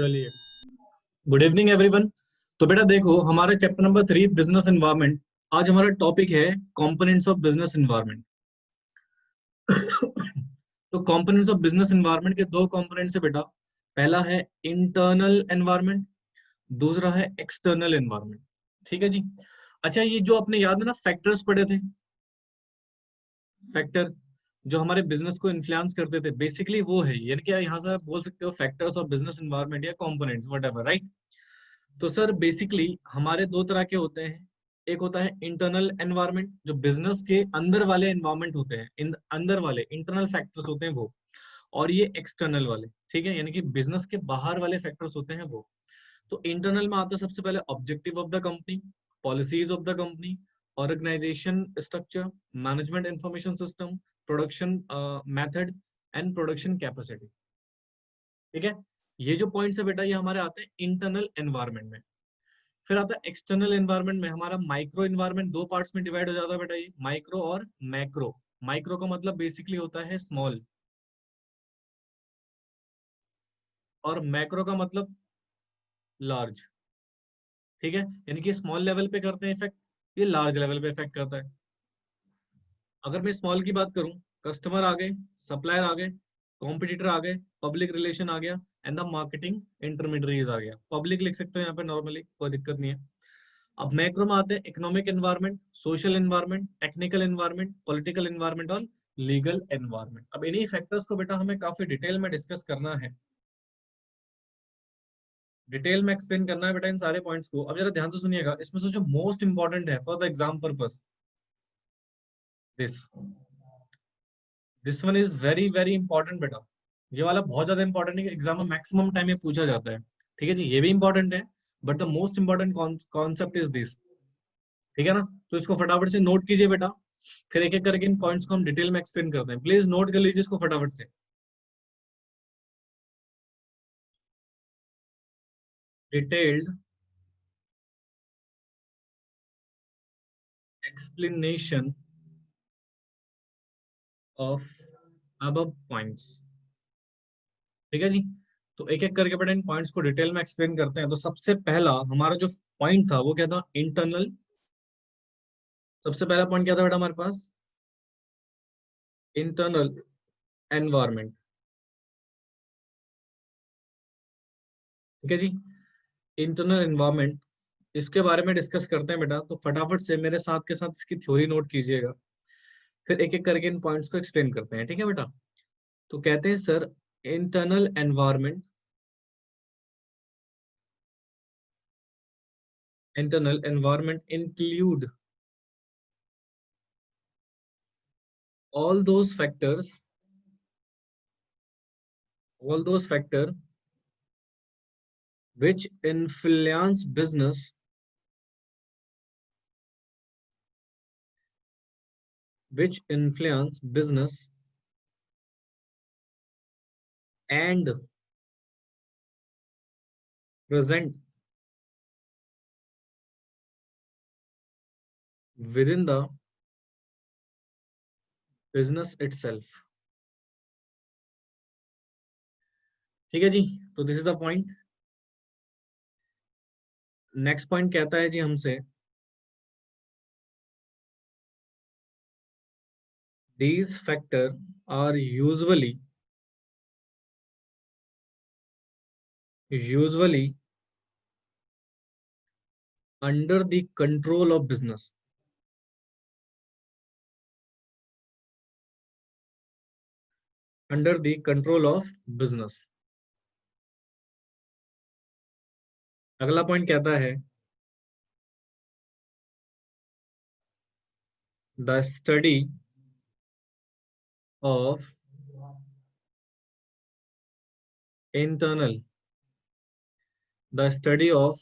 चलिए, good evening everyone. तो बेटा देखो, हमारा चैप्टर नंबर 3 बिजनेस एनवायरनमेंट। आज हमारा टॉपिक है कंपोनेंट्स ऑफ बिजनेस एनवायरनमेंट। तो कंपोनेंट्स ऑफ बिजनेस एनवायरनमेंट के दो कंपोनेंट्स है बेटा। पहला है इंटरनल एनवायरनमेंट, दूसरा है एक्सटर्नल एनवायरनमेंट। ठीक है जी। अच्छा, ये जो आपने याद है ना फैक्टर्स पढ़े थे, फैक्टर जो हमारे बिजनेस को इन्फ्लुएंस करते थे, बेसिकली वो है, यानी कि यहाँ से आप बोल सकते हो फैक्टर्स ऑफ बिजनेस एनवायरनमेंट या कंपोनेंट्स व्हाटएवर, राइट। तो सर बेसिकली हमारे दो तरह के होते हैं। एक होता है इंटरनल एनवायरनमेंट, जो बिजनेस के अंदर वाले एनवायरनमेंट होते हैं, अंदर वाले इंटरनल फैक्टर्स होते हैं वो। और ये एक्सटर्नल वाले, ठीक है, यानी कि बिजनेस के बाहर वाले फैक्टर्स होते हैं वो। तो इंटरनल में आता है सबसे पहले objective of the company, policies of the company, organisation structure, management information system, production method and production capacity. ठीक है, ये जो पॉइंट्स है बेटा, ये हमारे आते हैं इंटरनल एनवायरनमेंट में। फिर आता है एक्सटर्नल एनवायरनमेंट में, हमारा माइक्रो एनवायरनमेंट दो पार्ट्स में डिवाइड हो जाता है बेटा, ये माइक्रो और मैक्रो। माइक्रो का मतलब बेसिकली होता है स्मॉल, और मैक्रो का मतलब लार्ज। ठीक है, यानी कि स्मॉल लेवल पे करते हैं इफेक्ट, ये लार्ज लेवल पे इफेक्ट करता है। अगर मैं स्मॉल की बात करूं, कस्टमर आ गए, सप्लायर आ गए, कॉम्पिटिटर आ गए, पब्लिक रिलेशन आ गया, एंड द मार्केटिंग इंटरमीडिएरीज आ गया। पब्लिक लिख सकते हो यहाँ पे नॉर्मली, कोई दिक्कत नहीं है। अब मैक्रो में आते हैं economic environment, social environment, technical environment, political environment और लीगल एनवायरनमेंट। अब इन्हीं फैक्टर्स को बेटा हमें काफी डिटेल में डिस्कस करना है, डिटेल में एक्सप्लेन करना है बेटा इन सारे पॉइंट्स को। अब जरा ध्यान से सुनिएगा, इसमें से जो मोस्ट इंपॉर्टेंट है for the exam purpose, this this one is very very important बेटा। ये वाला बहुत ज्यादा इंपॉर्टेंट है, एग्जाम में मैक्सिमम टाइम ये पूछा जाता है। ठीक है जी, ये भी इंपॉर्टेंट है, but the most important concept is this. ठीक है ना, तो इसको फटाफट से नोट कीजिए बेटा। फिर एक एक करके इन पॉइंट्स को हम डिटेल में एक्सप्लेन करते हैं। प्लीज नोट कर लीजिए इसको फटाफट से। Detailed explanation of above points. ठीक है जी। तो एक एक करके बेटा इन पॉइंट्स को डिटेल में एक्सप्लेन करते हैं। तो सबसे पहला हमारा जो पॉइंट था वो क्या था, इंटरनल। सबसे पहला पॉइंट क्या था बेटा हमारे पास, इंटरनल एनवायरनमेंट। ठीक है जी, इंटरनल एनवायरनमेंट, इसके बारे में डिस्कस करते हैं बेटा। तो फटाफट से मेरे साथ के साथ इसकी थ्योरी नोट कीजिएगा, फिर एक एक करके इन पॉइंट्स को एक्सप्लेन करते हैं। ठीक है बेटा, तो कहते हैं sir, internal environment, internal environment include all those factors, all those factor which influence business, which influence business and present within the business itself। ठीक है जी, तो this is the point. Next point कहता है जी हमसे, these factor are usually under the control of business, under the control of business। अगला point कहता है, the study of internal, the study of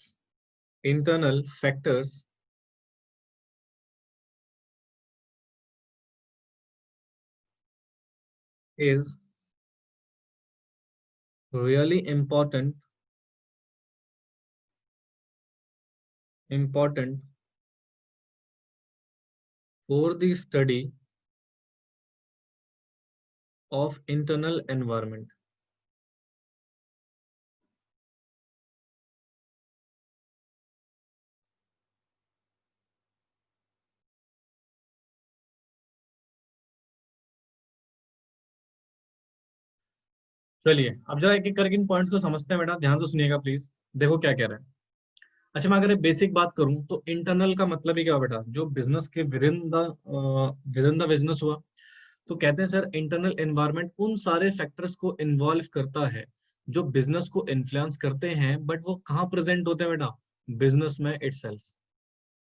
internal factors is really important for the study of internal environment। चलिए अब जरा एक एक करके इन points को समझते हैं बेटा, ध्यान से सुनिएगा प्लीज। देखो क्या कह रहा है। अच्छा मैं अगर बेसिक बात करूं तो इंटरनल का मतलब ही क्या हुआ बेटा, जो बिजनेस के विद इन द बिजनेस हुआ। तो कहते हैं सर इंटरनल एनवायरनमेंट उन सारे फैक्टर्स को इन्वॉल्व करता है जो बिजनेस को इन्फ्लुएंस करते हैं, बट वो कहाँ प्रेजेंट होते हैं बेटा, बिजनेस में इटसेल्फ।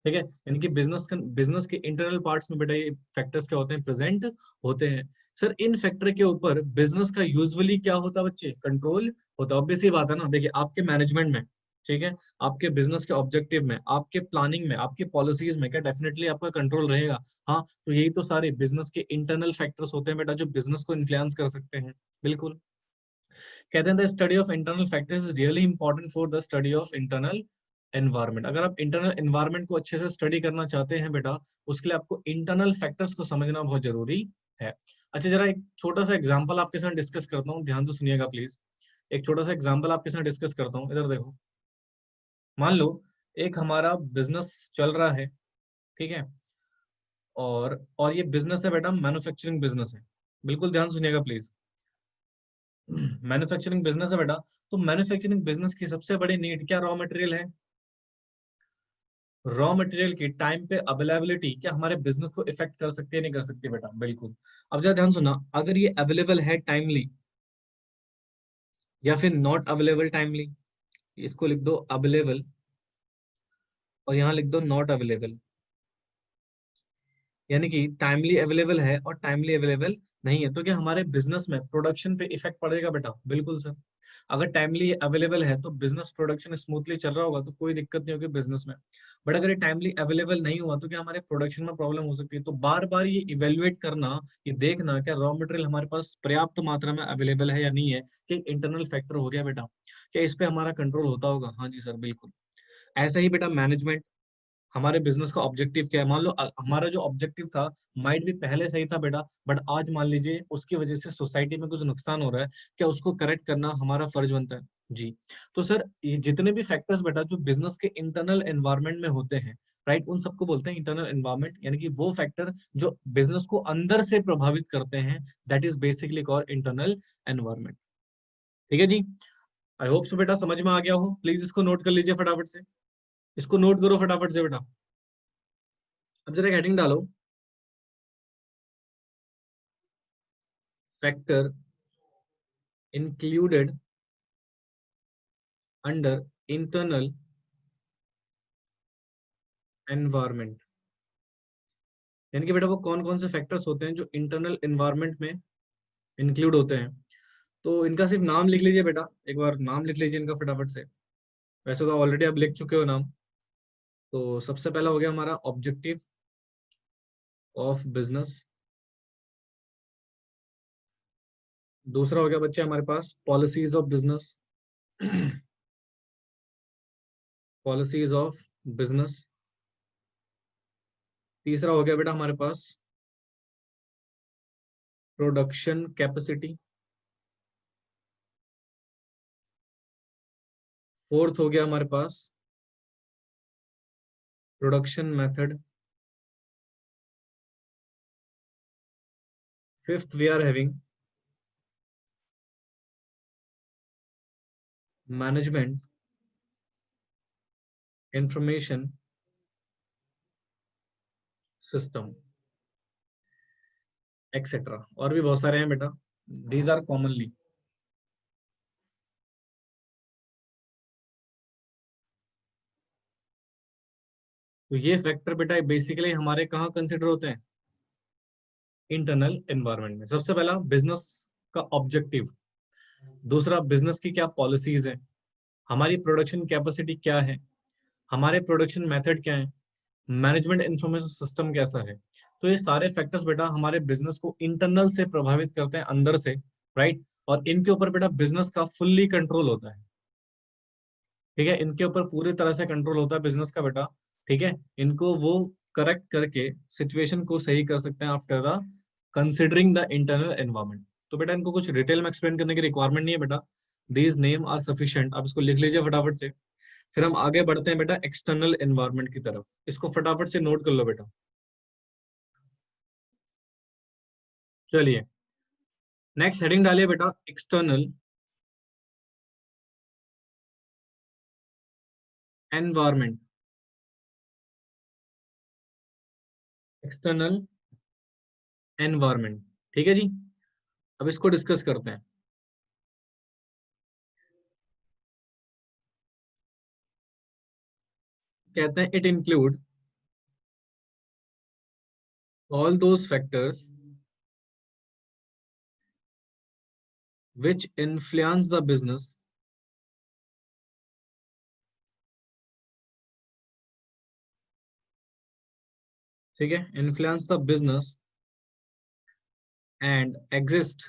ठीक है, यानी कि बिजनेस के इंटरनल पार्ट्स में बेटा ये फैक्टर्स क्या होते हैं, प्रेजेंट होते हैं। सर इन फैक्टर के ऊपर बिजनेस का यूजुअली क्या होता है बच्चे, कंट्रोल होता है। ऑब्वियस ही बात है ना, देखिए आपके मैनेजमेंट में, ठीक है, आपके बिजनेस के ऑब्जेक्टिव में, आपके प्लानिंग में, आपकी पॉलिसीज में क्या डेफिनेटली आपका कंट्रोल रहेगा। हाँ, तो यही तो सारे बिजनेस के इंटरनल फैक्टर्स होते हैं बेटा जो बिजनेस को इन्फ्लुएंस कर सकते हैं। बिल्कुल। कहते हैं the study of internal factors is really important for the study of internal environment. अगर आप इंटरनल एनवायरनमेंट को अच्छे से स्टडी करना चाहते हैं बेटा, उसके लिए आपको इंटरनल फैक्टर्स को समझना बहुत जरूरी है। अच्छा जरा एक छोटा सा एग्जांपल आपके साथ डिस्कस करता हूँ, ध्यान से सुनिएगा प्लीज। एक छोटा सा एग्जांपल आपके साथ डिस्कस करता हूँ, इधर देखो। मान लो एक हमारा बिजनेस चल रहा है, ठीक है, और ये बिजनेस है बेटा, मैन्युफैक्चरिंग बिजनेस है। बिल्कुल ध्यान से सुनिएगा प्लीज। मैन्युफैक्चरिंग बिजनेस है बेटा, तो मैन्युफैक्चरिंग बिजनेस की सबसे बड़ी नीड क्या, रॉ मटेरियल है। रॉ मटेरियल की टाइम पे अवेलेबिलिटी क्या हमारे बिजनेस को इफेक्ट कर सकती है, नहीं कर सकती बेटा, बिल्कुल। अब जरा ध्यान सुना, अगर ये अवेलेबल है टाइमली या फिर नॉट अवेलेबल टाइमली, इसको लिख दो अवेलेबल और यहाँ लिख दो नॉट अवेलेबल। यानी कि टाइमली अवेलेबल है और टाइमली अवेलेबल नहीं है, तो क्या हमारे बिजनेस में प्रोडक्शन पे इफेक्ट पड़ेगा बेटा, बिल्कुल सर। अगर टाइमली अवेलेबल है तो बिजनेस प्रोडक्शन स्मूथली चल रहा होगा तो कोई दिक्कत नहीं होगी बिजनेस में। बट अगर ये टाइमली अवेलेबल नहीं हुआ तो क्या हमारे प्रोडक्शन में प्रॉब्लम हो सकती है। तो बार बार ये इवेल्युएट करना, ये देखना क्या रॉ मटेरियल हमारे पास पर्याप्त मात्रा में अवेलेबल है या नहीं है, कि इंटरनल फैक्टर हो गया बेटा। क्या इस पे हमारा कंट्रोल होता होगा, हाँ जी सर बिल्कुल। ऐसा ही बेटा मैनेजमेंट, हमारे बिजनेस का ऑब्जेक्टिव क्या है। मान लो हमारा जो ऑब्जेक्टिव था माइट भी पहले सही था बेटा, बट आज मान लीजिए उसकी वजह से सोसाइटी में कुछ नुकसान हो रहा है, क्या उसको करेक्ट करना हमारा फर्ज बनता है जी। तो सर ये जितने भी फैक्टर्स बेटा जो बिजनेस के इंटरनल एनवायरनमेंट में होते हैं, राइट, उन सबको बोलते हैं इंटरनल एनवायरनमेंट, यानी कि वो फैक्टर जो बिजनेस को अंदर से प्रभावित करते हैं, that is basically called internal environment. ठीक है जी। आई होप सो बेटा समझ में आ गया हो, प्लीज इसको नोट कर लीजिए फटाफट से, इसको नोट करो फटाफट से बेटा। अब जरा हेडिंग डालो, factor included under internal environment। यानी कि बेटा वो कौन कौन से फैक्टर्स होते हैं जो इंटरनल एनवायरनमेंट में इंक्लूड होते हैं। तो इनका सिर्फ नाम लिख लीजिए बेटा, एक बार नाम लिख लीजिए इनका फटाफट से। वैसे तो ऑलरेडी आप लिख चुके हो नाम। तो सबसे पहला हो गया हमारा ऑब्जेक्टिव ऑफ बिजनेस। दूसरा हो गया बच्चे हमारे पास policies of business. Policies of business. तीसरा हो गया बेटा हमारे पास प्रोडक्शन कैपेसिटी। फोर्थ हो गया हमारे पास production method. Fifth we are having management information system etcetera. और भी बहुत सारे हैं बेटा, दीज आर कॉमनली। तो ये फैक्टर बेटा बेसिकली हमारे कहाँ कंसिडर होते हैं, इंटरनल एनवायरनमेंट में। सबसे पहला बिजनेस का ऑब्जेक्टिव, दूसरा बिजनेस की क्या पॉलिसीज है, हमारी प्रोडक्शन कैपेसिटी क्या है, हमारे प्रोडक्शन मेथड क्या है, मैनेजमेंट इंफॉर्मेशन सिस्टम कैसा है। तो ये सारे फैक्टर्स बेटा हमारे बिजनेस को इंटरनल से प्रभावित करते हैं, अंदर से, राइट। और इनके ऊपर बेटा बिजनेस का फुल्ली कंट्रोल होता है। ठीक है, इनके ऊपर पूरी तरह से कंट्रोल होता है बिजनेस का बेटा। ठीक है, इनको वो करेक्ट करके सिचुएशन को सही कर सकते हैं after the considering the internal environment. तो बेटा इनको कुछ डिटेल में एक्सप्लेन करने की रिक्वायरमेंट नहीं है बेटा, दीज नेम आर सफिशिएंट। आप इसको लिख लीजिए फटाफट से। फिर हम आगे बढ़ते हैं बेटा एक्सटर्नल एनवायरनमेंट की तरफ, इसको फटाफट से नोट कर लो बेटा। चलिए नेक्स्ट हेडिंग डालिए बेटा एक्सटर्नल एनवायरमेंट, एक्सटर्नल एनवायरमेंट। ठीक है जी, अब इसको डिस्कस करते हैं। कहते हैं it include all those factors which influence the business, ठीक है, influence the business and exist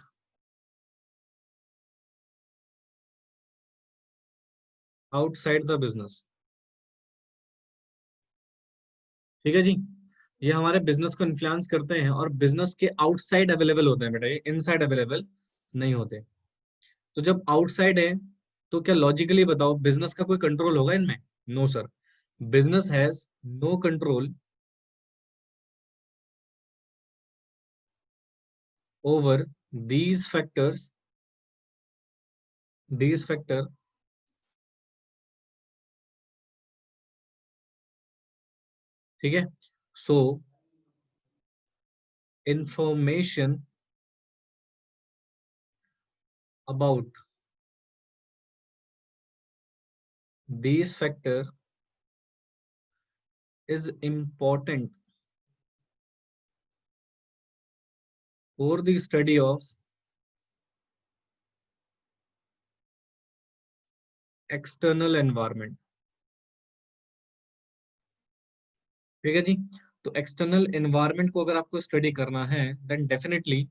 outside the business। ठीक है जी, ये हमारे बिजनेस को इन्फ्लुएंस करते हैं और बिजनेस के आउटसाइड अवेलेबल होते हैं बेटा, ये इनसाइड अवेलेबल नहीं होते। तो जब आउटसाइड है तो क्या लॉजिकली बताओ बिजनेस का कोई कंट्रोल होगा इनमें? No sir, business has no control over these factors, these factor, ठीक है। So information about these factor is important for the study of external environment। ठीक है जी, तो एक्सटर्नल एनवायरनमेंट को अगर आपको स्टडी करना है देन डेफिनेटली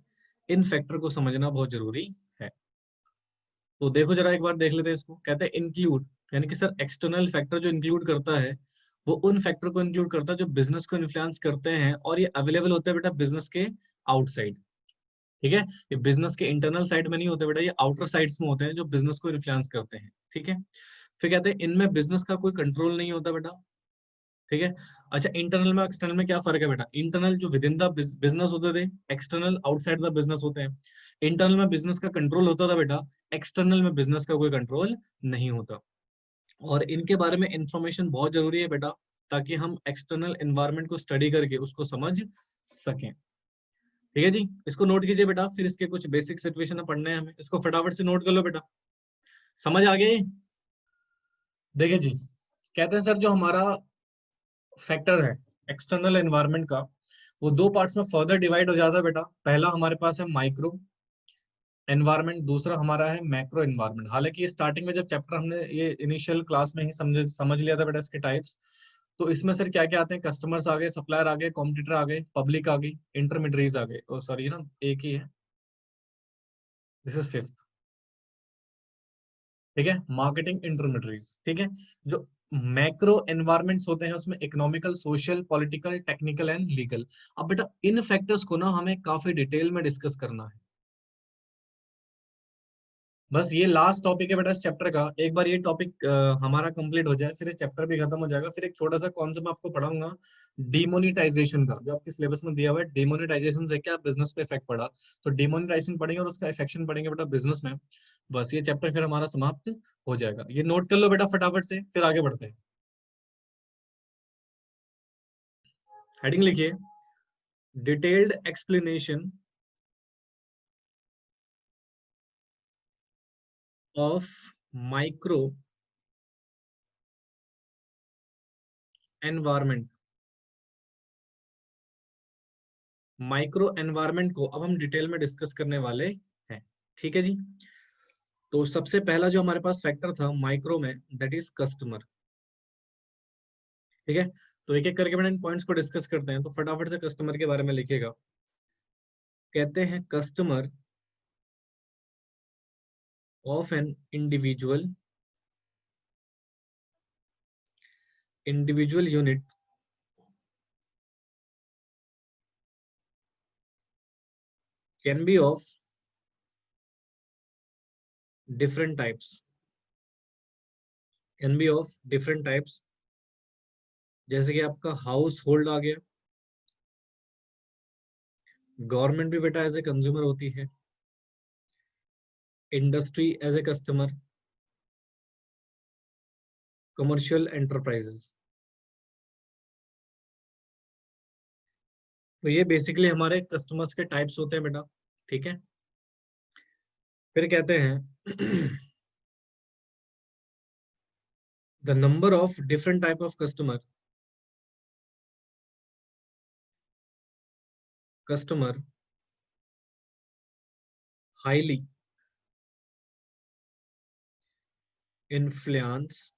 इन फैक्टर को समझना बहुत जरूरी है। तो देखो जरा एक बार देख लेते हैं इसको। कहते हैं इंक्लूड, यानी कि सर एक्सटर्नल फैक्टर जो इंक्लूड करता है वो उन फैक्टर को इंक्लूड करता है जो बिजनेस को इन्फ्लुएंस करते हैं और ये अवेलेबल होते हैं बेटा बिजनेस के आउटसाइड। ठीक है, ये बिजनेस के इंटरनल साइड में नहीं होते बेटा, ये आउटर साइड्स में होते हैं जो बिजनेस को इन्फ्लुएंस करते हैं। ठीक है, फिर कहते हैं इनमें बिजनेस का कोई कंट्रोल नहीं होता बेटा। ठीक है, अच्छा इंटरनल में एक्सटर्नल में क्या फर्क है बेटा? इंटरनल जो विद इन द बिजनेस होते थे, एक्सटर्नल आउटसाइड द बिजनेस होते हैं। इंटरनल में बिजनेस का कंट्रोल होता था बेटा, एक्सटर्नल में बिजनेस का कोई कंट्रोल नहीं होता। और इनके बारे में इंफॉर्मेशन बहुत जरूरी है बेटा, ताकि हम एक्सटर्नल एनवायरनमेंट को स्टडी करके उसको समझ सकें। ठीक है जी, इसको नोट कीजिए बेटा, फिर इसके कुछ बेसिक सिचुएशन पढ़ने हैं हमें, इसको फटाफट से नोट कर लो बेटा। समझ आ गई? देखिए जी, कहते हैं सर जो हमारा फैक्टर है एक्सटर्नल एनवायरनमेंट का, वो दो पार्ट्स में फर्दर डिवाइड हो जाता है बेटा। पहला हमारे पास है माइक्रो एनवायरनमेंट, दूसरा हमारा है मैक्रो एनवायरनमेंट। हालांकि ये स्टार्टिंग में जब चैप्टर हमने ये इनिशियल क्लास में ही समझ लिया था बेटा इसके टाइप्स। तो इसमें सर क्या क्या आते हैं? कस्टमर्स आ गए, सप्लायर आ गए, कॉम्पिटिटर आ गए, पब्लिक आ गई, इंटरमीडिएरीज आ गए। ओ सॉरी ना, एक ही है, दिस इज फिफ्थ। ठीक है, मार्केटिंग इंटरमीडिएरीज। ठीक है, जो मैक्रो एनवायरमेंट्स होते हैं उसमें economical, social, political, technical and legal. अब बेटा इन फैक्टर्स को ना हमें काफी डिटेल में डिस्कस करना है। बस ये लास्ट टॉपिक है बेटा इस चैप्टर का। एक बार ये टॉपिक हमारा कंप्लीट हो जाए फिर ये चैप्टर भी खत्म हो जाएगा। फिर एक छोटा सा कॉन्सेप्ट आपको पढ़ाऊंगा डिमोनिटाइजेशन का, जो आपके सिलेबस में दिया हुआ है। डिमोनिटाइजेशन से क्या बिजनेस पे इफेक्ट पड़ा, तो डिमोनिटाइजेशन पढ़ेंगे और उसका इफेक्शन पढ़ेंगे बेटा बिजनेस में। बस ये चैप्टर फिर हमारा समाप्त हो जाएगा। ये नोट कर लो बेटा फटाफट से, फिर आगे बढ़ते हैं। हेडिंग लिखिए, detailed explanation of micro environment. Micro environment को अब हम डिटेल में डिस्कस करने वाले हैं। ठीक है जी, तो सबसे पहला जो हमारे पास फैक्टर था माइक्रो में, दैट इज कस्टमर। ठीक है, तो एक एक करके मैंने इन पॉइंट्स को डिस्कस करते हैं। तो फटाफट से कस्टमर के बारे में लिखिएगा। कहते हैं customer of an individual unit can be of different types, can be of different types. जैसे कि आपका हाउस होल्ड आ गया, गवर्नमेंट भी बेटा एज ए कंज्यूमर होती है, industry as a customer, commercial enterprises. तो ये बेसिकली हमारे कस्टमर्स के टाइप्स होते हैं बेटा, ठीक है। फिर कहते हैं the number of different type of customer highly influence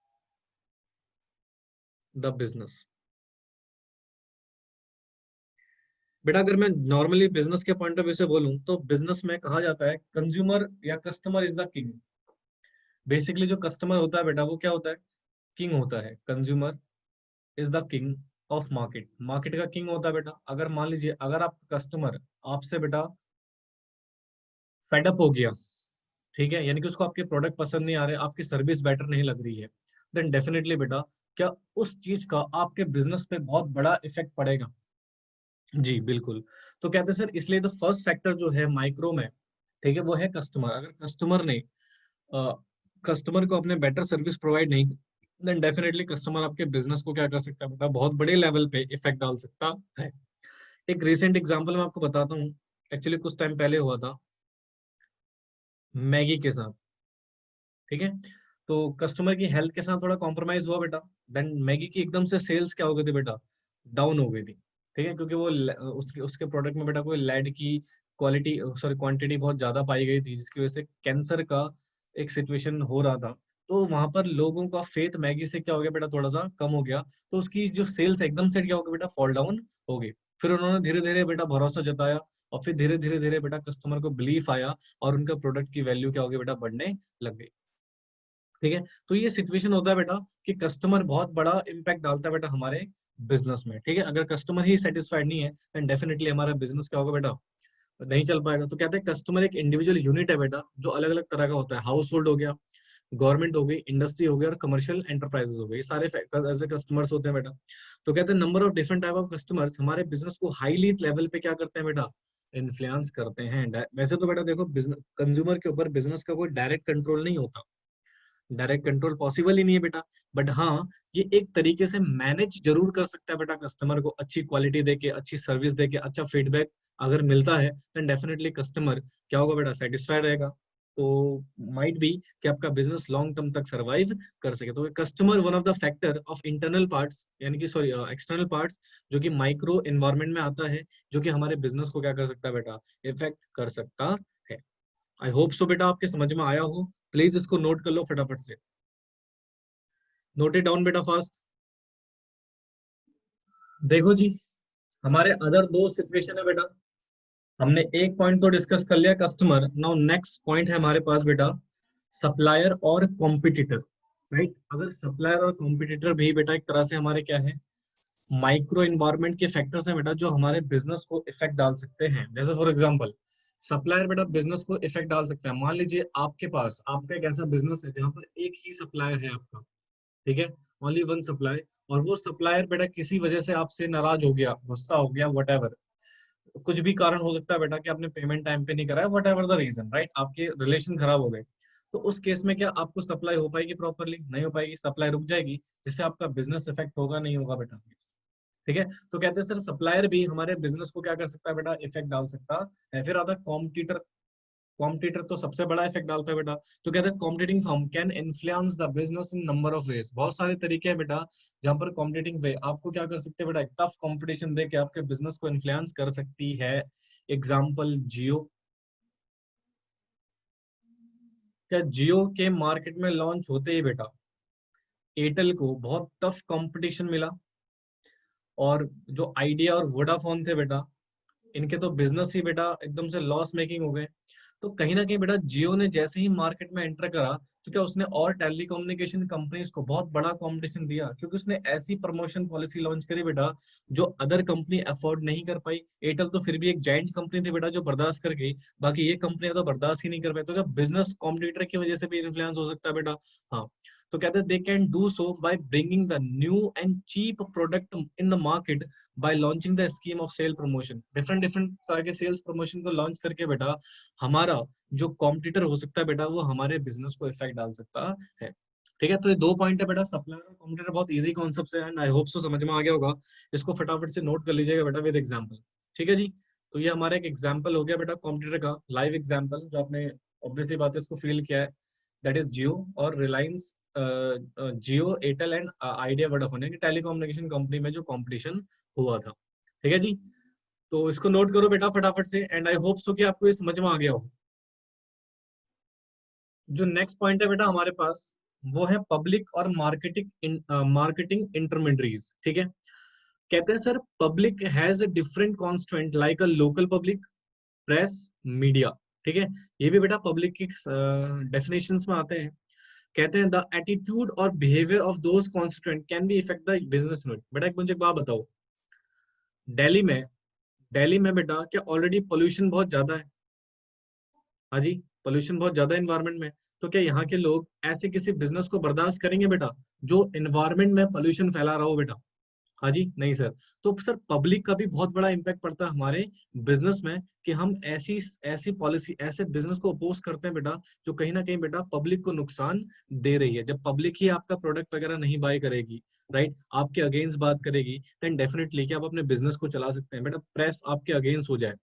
the business. बेटा अगर मैं नॉर्मली बिजनेस के पॉइंट ऑफ व्यू से बोलूं तो बिजनेस में कहा जाता है कंज्यूमर या customer is the king. Basically जो कस्टमर होता है बेटा वो क्या होता है, किंग होता है। Consumer is the king of market, market का किंग होता है बेटा। अगर मान लीजिए अगर आप कस्टमर आपसे बेटा फेडअप हो गया, ठीक है, यानी कि उसको आपके प्रोडक्ट पसंद नहीं आ रहे, आपकी सर्विस बेटर नहीं लग रही है, देन डेफिनेटली बेटा क्या उस चीज का आपके बिजनेस पे बहुत बड़ा इफेक्ट पड़ेगा। जी बिल्कुल। तो कहते हैं सर इसलिए तो फर्स्ट फैक्टर जो है माइक्रो में, ठीक है, वो है कस्टमर। अगर कस्टमर ने कस्टमर को अपने बेटर सर्विस प्रोवाइड नहीं, देन डेफिनेटली कस्टमर आपके बिजनेस को क्या कर सकता है बेटा, बहुत बड़े लेवल पे इफेक्ट डाल सकता है। एक रिसेंट एग्जांपल मैं आपको बताता हूँ, एक्चुअली कुछ टाइम पहले हुआ था मैगी के साथ, ठीक है। तो कस्टमर की हेल्थ के साथ थोड़ा कॉम्प्रोमाइज हुआ बेटा, देन मैगी की एकदम से सेल्स क्या हो गई थी बेटा, डाउन हो गई थी, ठीक है, क्योंकि वो उसके उसके प्रोडक्ट में बेटा कोई लेड की क्वालिटी सॉरी क्वांटिटी बहुत ज्यादा पाई गई थी, जिसकी वजह से कैंसर का एक सिचुएशन हो रहा था। तो वहां पर लोगों का फेथ मैगी से क्या हो गया बेटा, थोड़ा सा कम हो गया। तो उसकी जो सेल्स एकदम से क्या हो गया बेटा, फॉल डाउन हो गई। फिर उन्होंने धीरे धीरे बेटा भरोसा जताया, और फिर धीरे धीरे धीरे बेटा कस्टमर को बिलीफ आया, और उनका प्रोडक्ट की वैल्यू क्या हो गई बेटा, बढ़ने लग गई, ठीक है। तो ये सिचुएशन होता है बेटा कि कस्टमर बहुत बड़ा इम्पैक्ट डालता है बेटा हमारे बिजनेस में, ठीक है। अगर कस्टमर ही सेटिस्फाइड नहीं है देन डेफिनेटली हमारा बिजनेस क्या होगा बेटा, नहीं चल पाएगा। तो कहते हैं कस्टमर एक इंडिविजुअल यूनिट है बेटा, जो अलग अलग तरह का होता है। हाउस होल्ड हो गया, गवर्नमेंट हो गई, इंडस्ट्री हो गई, और कमर्शियल एंटरप्राइजेस हो गई, ये सारे ऐसे कस्टमर्स होते हैं बेटा। तो कहते हैं number of different type of customers हमारे बिजनेस को हाईली लेवल पे क्या करते हैं बेटा, इन्फ्लुएंस करते हैं। वैसे तो बेटा देखो बिजनेस कंज्यूमर के ऊपर बिजनेस का कोई डायरेक्ट कंट्रोल नहीं होता, डायरेक्ट कंट्रोल पॉसिबल ही नहीं है बेटा, बट हाँ ये एक तरीके से मैनेज जरूर कर सकता है बेटा। कस्टमर को अच्छी क्वालिटी देके, अच्छी सर्विस देके, अच्छा फीडबैक अगर मिलता है देन डेफिनेटली कस्टमर क्या होगा बेटा, सेटिस्फाइड रहेगा। तो माइट बी कि आपका बिजनेस लॉन्ग टर्म तक सरवाइव कर सके। तो customer one of the factor of internal parts, यानी कि सॉरी एक्सटर्नल पार्ट्स, जो कि माइक्रो एनवायरनमेंट में आता है, जो कि हमारे बिजनेस को क्या कर सकता है बेटा, इफेक्ट कर सकता है। आई होप सो बेटा आपके समझ में आया हो। प्लीज इसको नोट कर लो फटाफट से, नोट इट डाउन बेटा फास्ट। देखो जी, हमारे अदर दो सिचुएशन है बेटा। हमने एक पॉइंट तो डिस्कस कर लिया कस्टमर, नाउ नेक्स्ट पॉइंट है हमारे पास बेटा सप्लायर और कॉम्पिटिटर, राइट। अगर सप्लायर और कॉम्पिटिटर भी बेटा एक तरह से हमारे क्या है, माइक्रो इन्वायरमेंट के फैक्टर्स हैं बेटा, जो हमारे बिजनेस को इफेक्ट डाल सकते हैं। जैसे फॉर एग्जांपल सप्लायर बेटा बिजनेस को इफेक्ट डाल सकता है। मान लीजिए आपके पास आपका एक ऐसा बिजनेस है जहां पर एक ही सप्लायर है आपका, ठीक है, ओनली वन सप्लाई, और वो सप्लायर बेटा किसी वजह से आपसे नाराज हो गया, गुस्सा हो गया, वट एवर, कुछ भी कारण हो सकता है बेटा कि आपने पेमेंट टाइम पे नहीं कराया, whatever the reason, right, आपके रिलेशन खराब हो गए। तो उस केस में क्या आपको सप्लाई हो पाएगी प्रॉपरली, नहीं हो पाएगी, सप्लाई रुक जाएगी, जिससे आपका बिजनेस इफेक्ट होगा, नहीं होगा बेटा, ठीक है। तो कहते हैं सर सप्लायर भी हमारे बिजनेस को क्या कर सकता है बेटा, इफेक्ट डाल सकता है। फिर आता है कॉम्पिटिटर, कॉम्पिटिटर तो सबसे बड़ा इफेक्ट डालता है बेटा। तो कहते हैं competing firm can influence the business in number of ways, बहुत सारे तरीके हैं बेटा जहां पर कॉम्पिटिटिंग वे आपको क्या कर सकते हैं बेटा, एक टफ कॉम्पिटिशन दे के आपके बिजनेस को इन्फ्लुएंस कर सकती है। एग्जाम्पल जियो, क्या जियो के मार्केट में लॉन्च होते ही बेटा एयरटेल को बहुत टफ कंपटीशन मिला, और जो आइडिया और वोडाफोन थे बेटा इनके तो बिजनेस ही बेटा एकदम से लॉस मेकिंग हो गए। तो कहीं ना कहीं बेटा जियो ने जैसे ही मार्केट में एंटर करा, तो क्या उसने और टेलीकम्युनिकेशन कंपनीज को बहुत बड़ा कंपटीशन दिया, क्योंकि उसने ऐसी प्रमोशन पॉलिसी लॉन्च करी बेटा जो अदर कंपनी अफोर्ड नहीं कर पाई। एयरटेल तो फिर भी एक जाइंट कंपनी थी बेटा जो बर्दाश्त कर गई, बाकी ये कंपनियां तो बर्दाश्त ही नहीं कर पाई। तो क्या बिजनेस कॉम्पिटिटर की वजह से भी इन्फ्लुएंस हो सकता है बेटा, हाँ। तो कहते हैं they can do so by bringing the new and cheap product in the market by launching the scheme of sale promotion. Different different तरह के सेल्स प्रमोशन को लॉन्च करके बेटा हमारा जो कॉम्पिटिटर हो सकता है बेटा वो हमारे बिजनेस को इफेक्ट डाल सकता है। ठीक है, तो ये 2 पॉइंट है बेटा, सप्लायर और कॉम्पिटिटर, बहुत इजी कॉन्सेप्ट है एंड आई होप सो समझ में आ गया होगा। इसको फटाफट से नोट कर लीजिएगा बेटा विद एग्जांपल। ठीक है जी, तो ये हमारा एक एग्जांपल हो गया बेटा कॉम्पिटिटर का, लाइव एग्जांपल, जो आपने ऑब्वियसली बात है इसको फील किया है, दैट इज जियो और रिलायंस, जियो, एयरटेल एंड आइडिया वोडाफोन, यानी टेलीकम्युनिकेशन कंपनी में जो कंपटीशन हुआ था। ठीक है जी, तो इसको नोट करो बेटा फटाफट से एंड आई होप सो कि आपको ये समझ में आ गया हो। जो नेक्स्ट पॉइंट है बेटा हमारे पास, वो है पब्लिक और मार्केटिंग इंटरमीडियरीज। ठीक है, कहते हैं sir public has a different constituent like a local public, press, media. ठीक है, ये भी बेटा पब्लिक की डेफिनेशंस में आते हैं। कहते हैं द एटीट्यूड और behaviour of those constituent can be effect the business unit. बेटा एक मुझे एक बात बताओ, दिल्ली में दिल्ली में बेटा क्या ऑलरेडी पोल्यूशन बहुत ज्यादा है? हाँ जी, पोल्यूशन बहुत ज्यादा है एनवायरमेंट में, तो क्या यहाँ के लोग ऐसे किसी बिजनेस को बर्दाश्त करेंगे बेटा जो एनवायरमेंट में पोल्यूशन फैला रहा हो बेटा? हाँ जी, नहीं सर। तो सर पब्लिक का भी बहुत बड़ा इम्पैक्ट पड़ता है हमारे बिजनेस में, कि हम ऐसी ऐसी पॉलिसी, ऐसे बिजनेस को अपोज करते हैं बेटा जो कहीं ना कहीं बेटा पब्लिक को नुकसान दे रही है। जब पब्लिक ही आपका प्रोडक्ट वगैरह नहीं बाय करेगी, राइट, आपके अगेंस्ट बात करेगी, देन डेफिनेटली कि आप अपने बिजनेस को चला सकते हैं। बेटा प्रेस आपके अगेंस्ट हो जाए,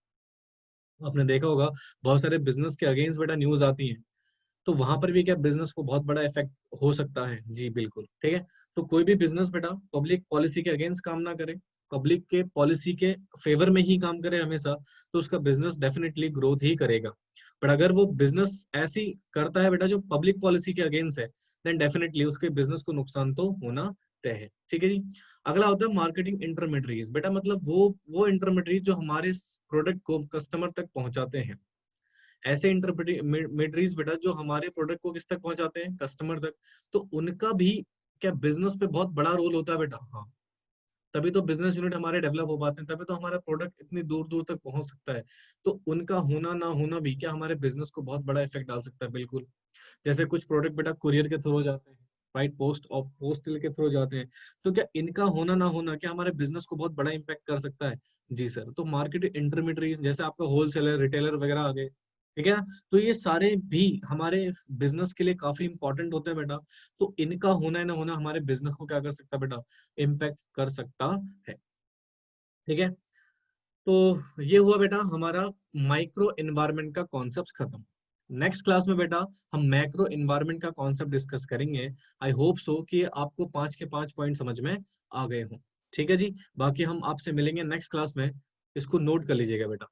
आपने देखा होगा बहुत सारे बिजनेस के अगेंस्ट बेटा न्यूज आती है, तो वहां पर भी क्या बिजनेस को बहुत बड़ा इफेक्ट हो सकता है। जी बिल्कुल, ठीक है। तो कोई भी बिजनेस बेटा पब्लिक पॉलिसी के अगेंस्ट काम ना करे, पब्लिक के पॉलिसी के फेवर में ही काम करे हमेशा, तो उसका बिजनेस डेफिनेटली ग्रोथ ही करेगा। पर अगर वो बिजनेस ऐसी करता है बेटा जो पब्लिक पॉलिसी के अगेंस्ट है, देन डेफिनेटली उसके बिजनेस को नुकसान तो होना तय है। ठीक है जी, अगला होता है मार्केटिंग इंटरमीडियरीज। बेटा मतलब वो इंटरमीडियरी जो हमारे प्रोडक्ट को कस्टमर तक पहुंचाते हैं। ऐसे इंटरमीडियरीज बेटा जो हमारे प्रोडक्ट को किस तक पहुंचाते हैं? कस्टमर तक। तो उनका भी क्या बिजनेस पे बहुत बड़ा रोल होता है बेटा? हाँ, तभी तो बिजनेस यूनिट हमारे डेवलप हो पाते हैं, तभी तो हमारा प्रोडक्ट इतनी दूर दूर तक पहुंच सकता है। तो उनका होना ना होना भी क्या हमारे बिजनेस को बहुत बड़ा इफेक्ट डाल सकता है। बिल्कुल, जैसे कुछ प्रोडक्ट बेटा कुरियर के थ्रू जाते हैं, राइट, पोस्टल के थ्रू जाते हैं, तो क्या इनका होना ना होना क्या हमारे बिजनेस को बहुत बड़ा इम्पैक्ट कर सकता है? जी सर। तो मार्केट इंटरमीडियरीज जैसे आपका होलसेलर, रिटेलर वगैरह आ गए, ठीक है ना, तो ये सारे भी हमारे बिजनेस के लिए काफी इंपॉर्टेंट होते हैं बेटा। तो इनका होना है ना होना हमारे बिजनेस को क्या कर सकता है बेटा? इम्पैक्ट कर सकता है। ठीक है, तो ये हुआ बेटा हमारा माइक्रो एनवायरनमेंट का कॉन्सेप्ट खत्म। नेक्स्ट क्लास में बेटा हम मैक्रो एनवायरनमेंट का कॉन्सेप्ट डिस्कस करेंगे। आई होप सो कि आपको 5 के 5 पॉइंट समझ में आ गए हों। ठीक है जी, बाकी हम आपसे मिलेंगे नेक्स्ट क्लास में, इसको नोट कर लीजिएगा बेटा।